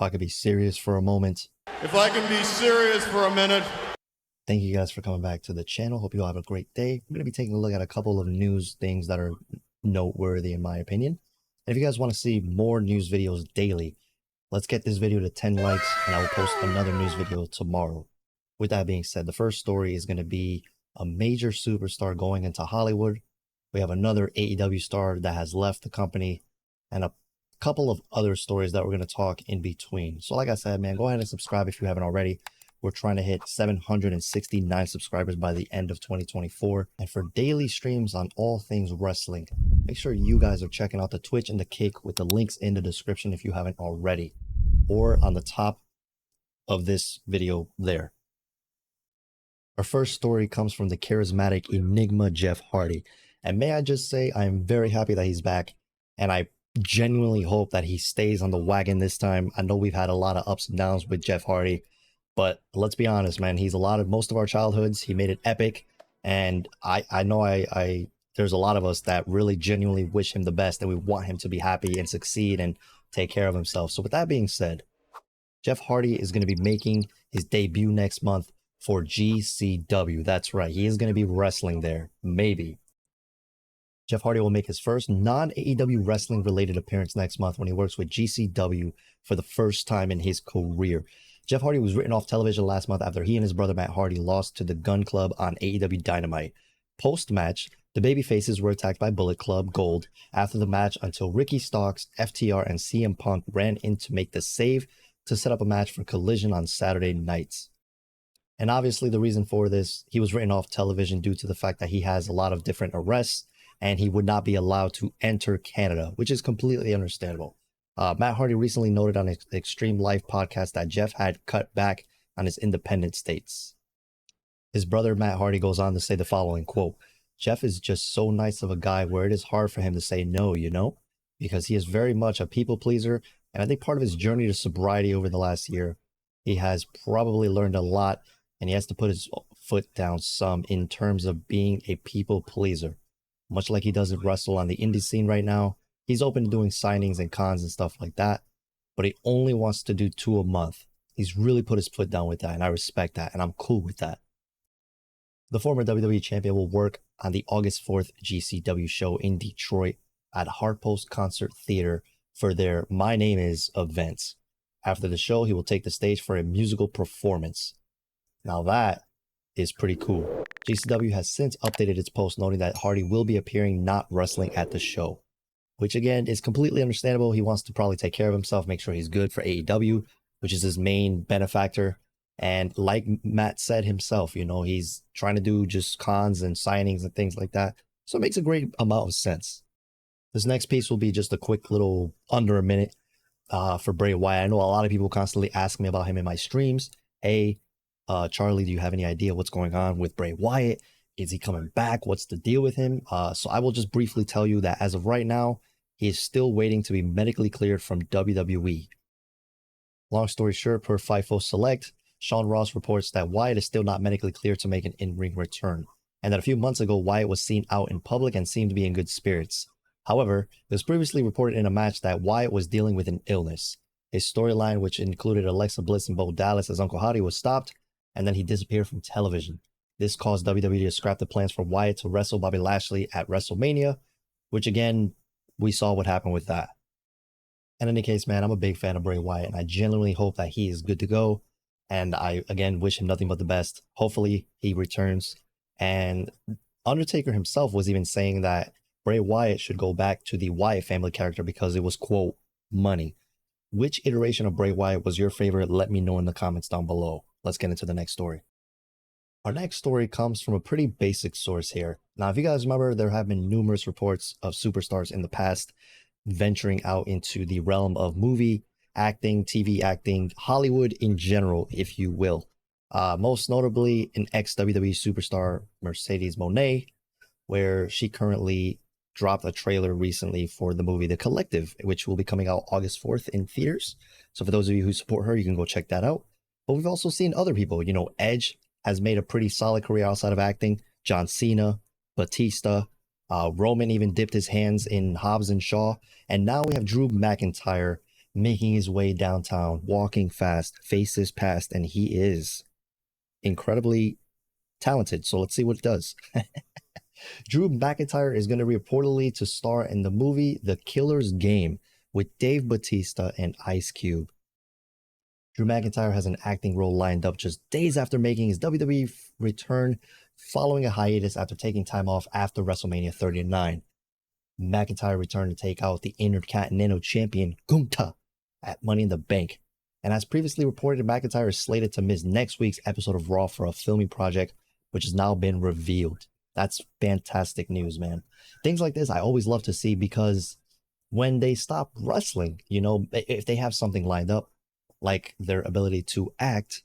I could be serious for a moment. If I can be serious for a minute. Thank you guys for coming back to the channel. Hope you all have a great day. I'm going to be taking a look at a couple of news things that are noteworthy in my opinion. And if you guys want to see more news videos daily, let's get this video to 10 likes and I will post another news video tomorrow. With that being said, the first story is going to be a major superstar going into Hollywood. We have another AEW star that has left the company and a couple of other stories that we're going to talk in between. So like I said, man, go ahead and subscribe if you haven't already. We're trying to hit 769 subscribers by the end of 2024. And for daily streams on all things wrestling, make sure you guys are checking out the Twitch and the Kick with the links in the description if you haven't already, or on the top of this video there. Our first story comes from the charismatic enigma Jeff Hardy. And may I just say, I am very happy that he's back. And I genuinely hope that he stays on the wagon this time. I know we've had a lot of ups and downs with Jeff Hardy. But let's be honest, man, he's most of our childhoods. He made it epic. And I know there's a lot of us that really genuinely wish him the best and we want him to be happy and succeed and take care of himself. So with that being said, Jeff Hardy is going to be making his debut next month for GCW. That's right. He is going to be wrestling there. Maybe. Jeff Hardy will make his first non-AEW wrestling related appearance next month when he works with GCW for the first time in his career. Jeff Hardy was written off television last month after he and his brother Matt Hardy lost to the Gun Club on AEW Dynamite. Post-match, the babyfaces were attacked by Bullet Club Gold after the match until Ricky Starks, FTR, and CM Punk ran in to make the save to set up a match for Collision on Saturday nights. And obviously the reason for this, he was written off television due to the fact that he has a lot of different arrests and he would not be allowed to enter Canada, which is completely understandable. Matt Hardy recently noted on his Extreme Life podcast that Jeff had cut back on his independent states. His brother Matt Hardy goes on to say the following, quote, "Jeff is just so nice of a guy where it is hard for him to say no, you know, because he is very much a people pleaser. And I think part of his journey to sobriety over the last year, he has probably learned a lot and he has to put his foot down some in terms of being a people pleaser. Much like he doesn't wrestle on the indie scene right now, he's open to doing signings and cons and stuff like that, but he only wants to do 2 a month. He's really put his foot down with that, and I respect that, and I'm cool with that." The former WWE champion will work on the August 4th GCW show in Detroit at Hardpost Concert Theater for their My Name Is events. After the show, he will take the stage for a musical performance. Now that is pretty cool. GCW has since updated its post noting that Hardy will be appearing not wrestling at the show, which again is completely understandable. He wants to probably take care of himself, make sure he's good for AEW, which is his main benefactor. And like Matt said himself, you know, he's trying to do just cons and signings and things like that. So it makes a great amount of sense. This next piece will be just a quick little under a minute for Bray Wyatt. I know a lot of people constantly ask me about him in my streams. Hey, Charlie, do you have any idea what's going on with Bray Wyatt? Is he coming back? What's the deal with him? So I will just briefly tell you that as of right now, he is still waiting to be medically cleared from WWE. Long story short, per FIFO Select, Sean Ross reports that Wyatt is still not medically cleared to make an in-ring return, and that a few months ago, Wyatt was seen out in public and seemed to be in good spirits. However, it was previously reported in a match that Wyatt was dealing with an illness. His storyline, which included Alexa Bliss and Bo Dallas as Uncle Howdy, was stopped, and then he disappeared from television. This caused WWE to scrap the plans for Wyatt to wrestle Bobby Lashley at WrestleMania, which again, we saw what happened with that. In any case, man, I'm a big fan of Bray Wyatt, and I genuinely hope that he is good to go. And I, again, wish him nothing but the best. Hopefully, he returns. And Undertaker himself was even saying that Bray Wyatt should go back to the Wyatt family character because it was, quote, money. Which iteration of Bray Wyatt was your favorite? Let me know in the comments down below. Let's get into the next story. Our next story comes from a pretty basic source here. Now, if you guys remember, there have been numerous reports of superstars in the past venturing out into the realm of movie acting, TV acting, Hollywood in general, if you will. Most notably, an ex-WWE superstar, Mercedes Moné, where she currently dropped a trailer recently for the movie The Collective, which will be coming out August 4th in theaters. So for those of you who support her, you can go check that out. But we've also seen other people. You know, Edge has made a pretty solid career outside of acting. John Cena, Batista, Roman even dipped his hands in Hobbs and Shaw. And now we have Drew McIntyre making his way downtown, walking fast, faces past, and he is incredibly talented. So let's see what it does. Drew McIntyre is going to reportedly to star in the movie The Killer's Game with Dave Bautista and Ice Cube. Drew McIntyre has an acting role lined up just days after making his WWE return following a hiatus after taking time off after WrestleMania 39. McIntyre returned to take out the Intercontinental Champion Gunther at Money in the Bank. And as previously reported, McIntyre is slated to miss next week's episode of Raw for a filming project, which has now been revealed. That's fantastic news, man. Things like this I always love to see, because when they stop wrestling, you know, if they have something lined up, like their ability to act,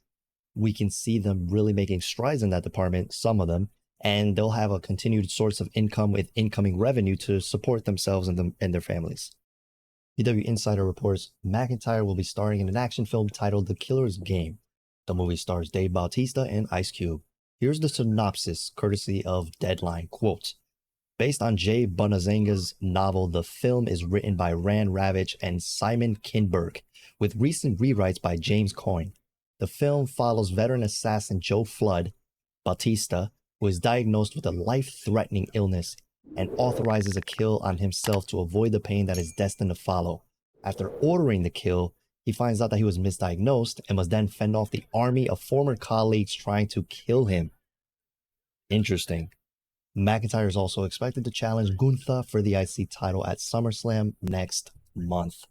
we can see them really making strides in that department, some of them, and they'll have a continued source of income with incoming revenue to support themselves and their families. PW Insider reports McIntyre will be starring in an action film titled The Killer's Game. The movie stars Dave Bautista and Ice Cube. Here's the synopsis, courtesy of Deadline. Quote, based on Jay Bonazanga's novel, the film is written by Rand Ravitch and Simon Kinberg, with recent rewrites by James Coyne. The film follows veteran assassin Joe Flood, Bautista, who is diagnosed with a life-threatening illness and authorizes a kill on himself to avoid the pain that is destined to follow. After ordering the kill, he finds out that he was misdiagnosed and must then fend off the army of former colleagues trying to kill him. Interesting. McIntyre is also expected to challenge Gunther for the IC title at SummerSlam next month.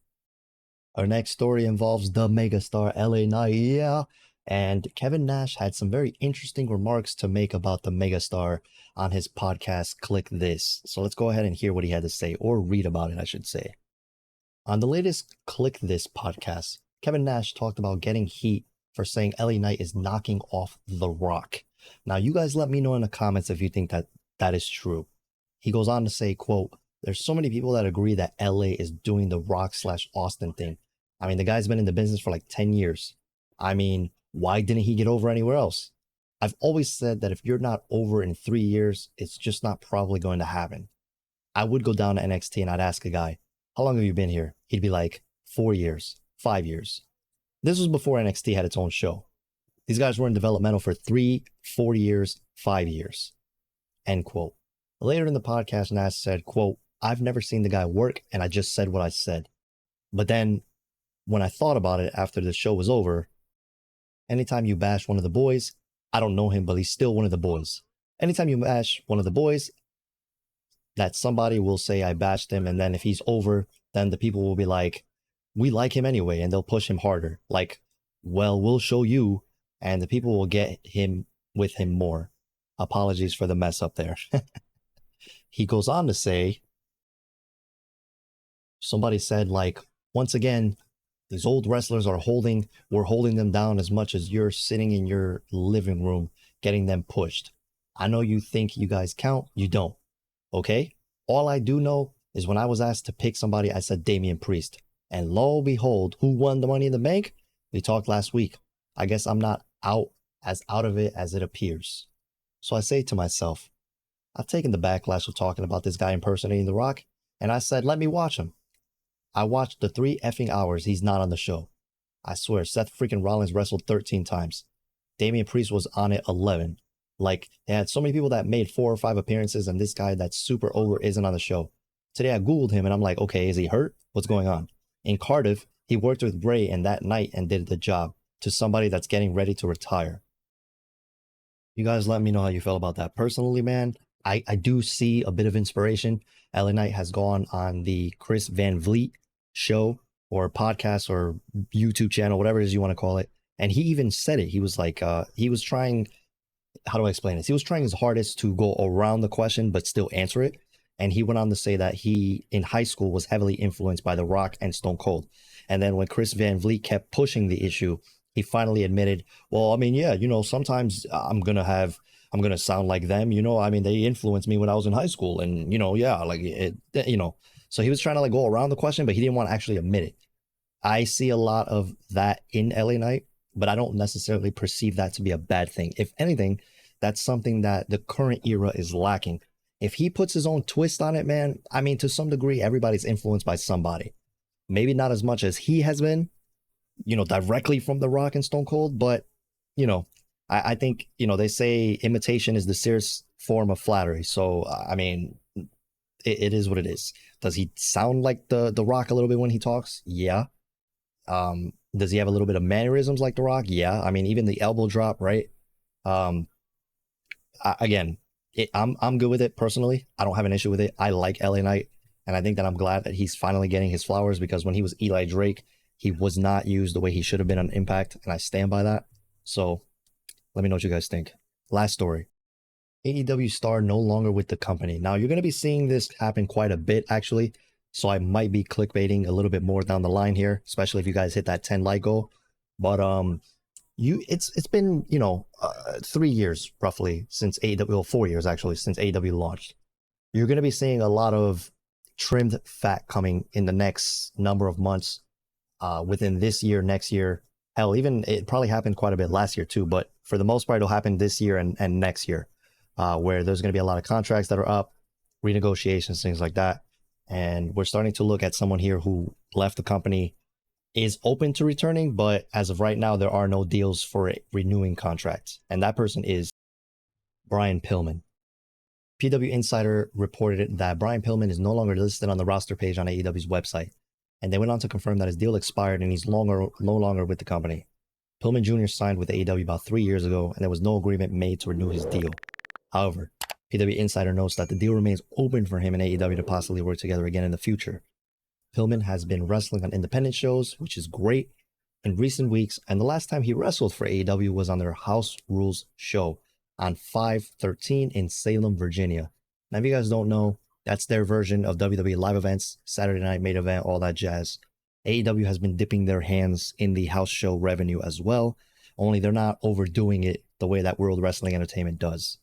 Our next story involves the megastar LA Knight, yeah. And Kevin Nash had some very interesting remarks to make about the megastar on his podcast, Click This. So let's go ahead and hear what he had to say, or read about it, I should say. On the latest Click This podcast, Kevin Nash talked about getting heat for saying LA Knight is knocking off The Rock. Now, you guys let me know in the comments if you think that that is true. He goes on to say, quote, there's so many people that agree that LA is doing the Rock/Austin thing. I mean, the guy's been in the business for like 10 years. I mean, why didn't he get over anywhere else? I've always said that if you're not over in 3 years, it's just not probably going to happen. I would go down to NXT and I'd ask a guy, how long have you been here? He'd be like, 4 years, 5 years. This was before NXT had its own show. These guys were in developmental for 3, 4 years, 5 years. End quote. Later in the podcast, Nash said, quote, I've never seen the guy work and I just said what I said. But then when I thought about it after the show was over, anytime you bash one of the boys, I don't know him, but he's still one of the boys. Anytime you bash one of the boys, that somebody will say I bashed him, and then if he's over, then the people will be like, we like him anyway, and they'll push him harder. Like, well, we'll show you, and the people will get him with him more. Apologies for the mess up there. He goes on to say, somebody said, like, once again, these old wrestlers we're holding them down as much as you're sitting in your living room getting them pushed. I know you think you guys count. You don't. Okay? All I do know is when I was asked to pick somebody, I said Damian Priest. And lo and behold, who won the Money in the Bank? We talked last week. I guess I'm not out of it as it appears. So I say to myself, I've taken the backlash of talking about this guy impersonating The Rock, and I said, let me watch him. I watched the 3 effing hours he's not on the show. I swear, Seth freaking Rollins wrestled 13 times. Damian Priest was on it 11. Like, they had so many people that made 4 or 5 appearances, and this guy that's super over isn't on the show. Today I Googled him, and I'm like, okay, is he hurt? What's going on? In Cardiff, he worked with Bray and that night and did the job to somebody that's getting ready to retire. You guys let me know how you feel about that. Personally, man, I do see a bit of inspiration. LA Knight has gone on the Chris Van Vliet show or podcast or YouTube channel, whatever it is you want to call it. And he even said it. He was like, he was trying, how do I explain this? He was trying his hardest to go around the question, but still answer it. And he went on to say that he, in high school, was heavily influenced by The Rock and Stone Cold. And then when Chris Van Vliet kept pushing the issue, he finally admitted, well, I mean, yeah, you know, sometimes I'm going to sound like them, you know, I mean, they influenced me when I was in high school and, you know, yeah, like, you know, so he was trying to like go around the question, but he didn't want to actually admit it. I see a lot of that in LA Knight, but I don't necessarily perceive that to be a bad thing. If anything, that's something that the current era is lacking. If he puts his own twist on it, man, I mean, to some degree, everybody's influenced by somebody. Maybe not as much as he has been, directly from The Rock and Stone Cold, but, I think, they say imitation is the serious form of flattery. So, I mean, it is what it is. Does he sound like the Rock a little bit when he talks? Yeah. Does he have a little bit of mannerisms like The Rock? Yeah. I mean, even the elbow drop, right? Um, Again, I'm good with it personally. I don't have an issue with it. I like LA Knight, and I think that I'm glad that he's finally getting his flowers, because when he was Eli Drake, he was not used the way he should have been on Impact, and I stand by that. So let me know what you guys think. Last story. AEW star no longer with the company. Now you're going to be seeing this happen quite a bit, actually. So I might be clickbaiting a little bit more down the line here, especially if you guys hit that 10 like goal. But it's been 3 years roughly since AEW, well, 4 years actually since AEW launched. You're going to be seeing a lot of trimmed fat coming in the next number of months, within this year, next year. Hell, even it probably happened quite a bit last year too, but for the most part, it'll happen this year and next year, where there's going to be a lot of contracts that are up, renegotiations, things like that. And we're starting to look at someone here who left the company, is open to returning, but as of right now, there are no deals for renewing contracts. And that person is Brian Pillman. PW Insider reported that Brian Pillman is no longer listed on the roster page on AEW's website, and they went on to confirm that his deal expired and he's no longer with the company. Pillman Jr. signed with AEW about 3 years ago, and there was no agreement made to renew his deal. However, PW Insider notes that the deal remains open for him and AEW to possibly work together again in the future. Pillman has been wrestling on independent shows, which is great, in recent weeks, and the last time he wrestled for AEW was on their House Rules show on 5/13 in Salem, Virginia. Now, if you guys don't know, that's their version of WWE live events, Saturday night main event, all that jazz. AEW has been dipping their hands in the house show revenue as well, only they're not overdoing it the way that World Wrestling Entertainment does.